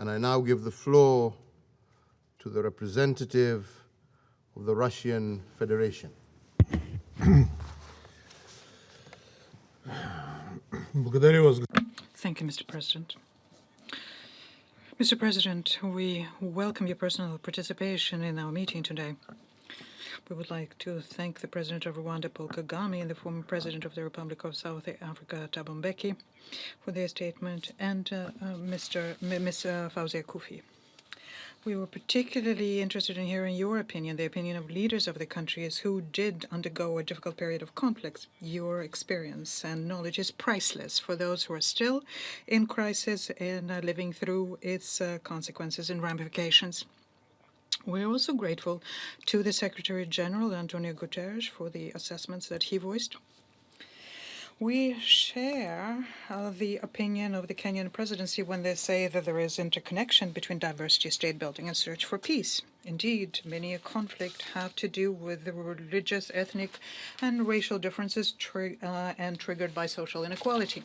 And I now give the floor to the representative of the Russian Federation. Thank you, Mr. President. Mr. President, we welcome your personal participation in our meeting today. We would like to thank the President of Rwanda, Paul Kagame, and the former President of the Republic of South Africa, Thabo Mbeki, for their statement, and Ms. Fawzia Koofi. We were particularly interested in hearing your opinion, the opinion of leaders of the countries who did undergo a difficult period of conflict. Your experience and knowledge is priceless for those who are still in crisis and living through its consequences and ramifications. We're also grateful to the Secretary General, Antonio Guterres, for the assessments that he voiced. We share the opinion of the Kenyan presidency when they say that there is interconnection between diversity, state building, and search for peace. Indeed, many a conflict have to do with the religious, ethnic, and racial differences and triggered by social inequality.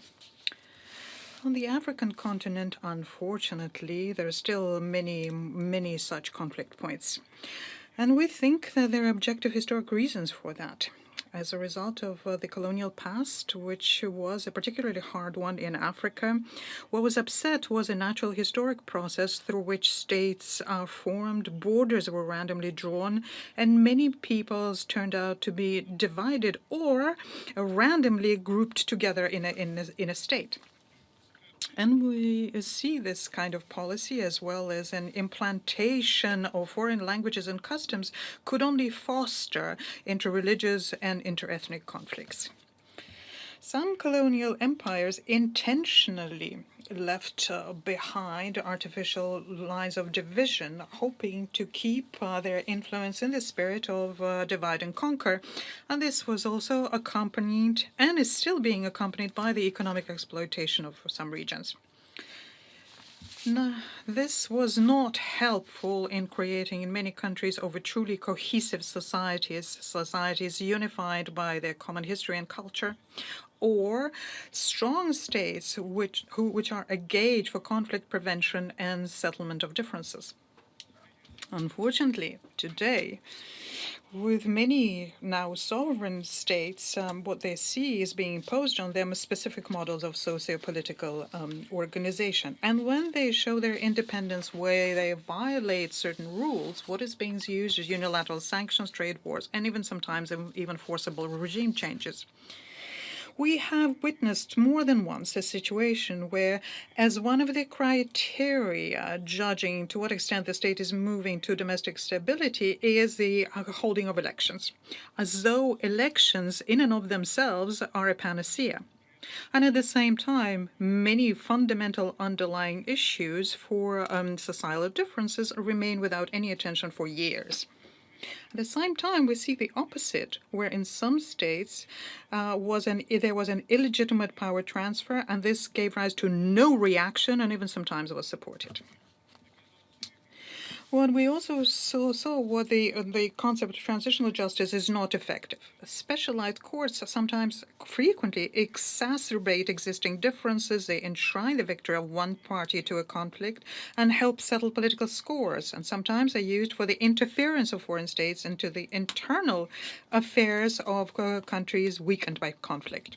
On the African continent, unfortunately, there are still many such conflict points. And we think that there are objective historic reasons for that. As a result of the colonial past, which was a particularly hard one in Africa, what was upset was a natural historic process through which states are formed, borders were randomly drawn, and many peoples turned out to be divided or randomly grouped together in a state. And we see this kind of policy, as well as an implantation of foreign languages and customs, could only foster interreligious and interethnic conflicts. Some colonial empires intentionally left behind artificial lines of division, hoping to keep their influence in the spirit of divide and conquer. And this was also accompanied, and is still being accompanied, by the economic exploitation of some regions. Now, this was not helpful in creating, in many countries, over truly cohesive societies unified by their common history and culture, or strong states which are a gauge for conflict prevention and settlement of differences. Unfortunately, today, with many now sovereign states, what they see is being imposed on them specific models of socio-political organization. And when they show their independence where they violate certain rules, what is being used is unilateral sanctions, trade wars, and even sometimes even forcible regime changes. We have witnessed more than once a situation where, as one of the criteria judging to what extent the state is moving to domestic stability, is the holding of elections, as though elections in and of themselves are a panacea. And at the same time, many fundamental underlying issues for societal differences remain without any attention for years. At the same time, we see the opposite, where in some states there was an illegitimate power transfer, and this gave rise to no reaction, and even sometimes was supported. What we also saw was the concept of transitional justice is not effective. Specialized courts sometimes, frequently, exacerbate existing differences. They enshrine the victory of one party to a conflict and help settle political scores. And sometimes are used for the interference of foreign states into the internal affairs of countries weakened by conflict.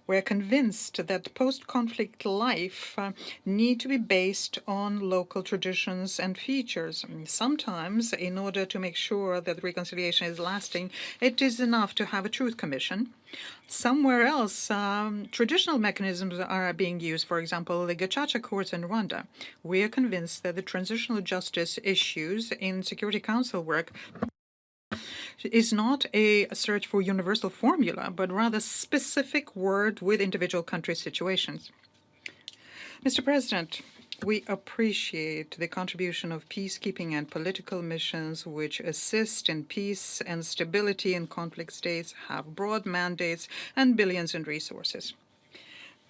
We're convinced that post-conflict life need to be based on local traditions and features. Sometimes, in order to make sure that reconciliation is lasting, it is enough to have a truth commission. Somewhere else, traditional mechanisms are being used, for example, the Gacaca courts in Rwanda. We are convinced that the transitional justice issues in Security Council work is not a search for universal formula, but rather specific word with individual country situations. Mr. President, we appreciate the contribution of peacekeeping and political missions which assist in peace and stability in conflict states, have broad mandates, and billions in resources.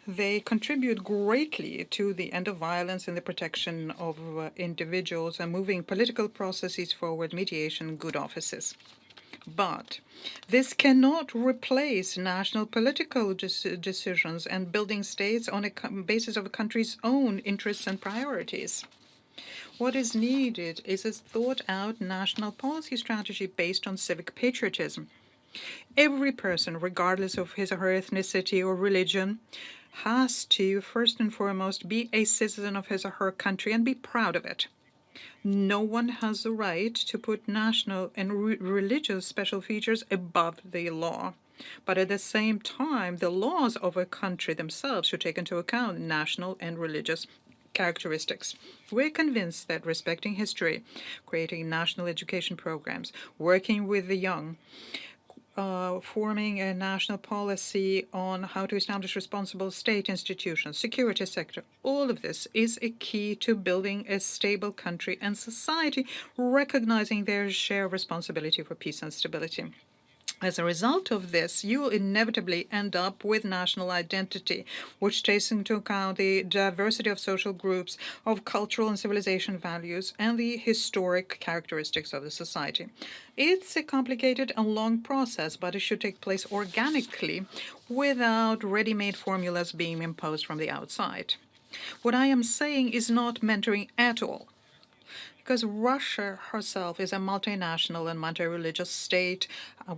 They contribute greatly to the end of violence and the protection of individuals and moving political processes forward, mediation, good offices. But this cannot replace national political decisions and building states on a basis of a country's own interests and priorities. What is needed is a thought-out national policy strategy based on civic patriotism. Every person, regardless of his or her ethnicity or religion, has to, first and foremost, be a citizen of his or her country and be proud of it. No one has the right to put national and religious special features above the law. But at the same time, the laws of a country themselves should take into account national and religious characteristics. We're convinced that respecting history, creating national education programs, working with the young, forming a national policy on how to establish responsible state institutions, security sector. All of this is a key to building a stable country and society, recognizing their share of responsibility for peace and stability. As a result of this, you will inevitably end up with national identity, which takes into account the diversity of social groups, of cultural and civilization values, and the historic characteristics of the society. It's a complicated and long process, but it should take place organically without ready-made formulas being imposed from the outside. What I am saying is not mentoring at all, because Russia herself is a multinational and multi-religious state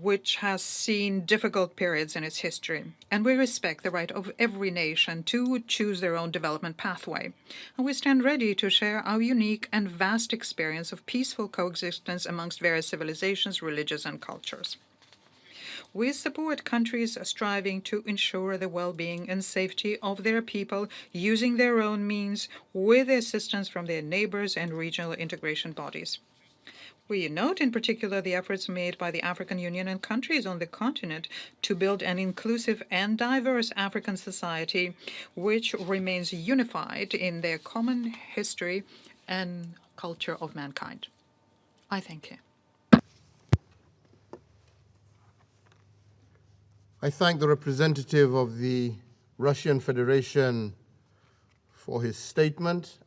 which has seen difficult periods in its history. And we respect the right of every nation to choose their own development pathway. And we stand ready to share our unique and vast experience of peaceful coexistence amongst various civilizations, religions, and cultures. We support countries striving to ensure the well-being and safety of their people using their own means with assistance from their neighbors and regional integration bodies. We note in particular the efforts made by the African Union and countries on the continent to build an inclusive and diverse African society which remains unified in their common history and culture of mankind. I thank you. I thank the representative of the Russian Federation for his statement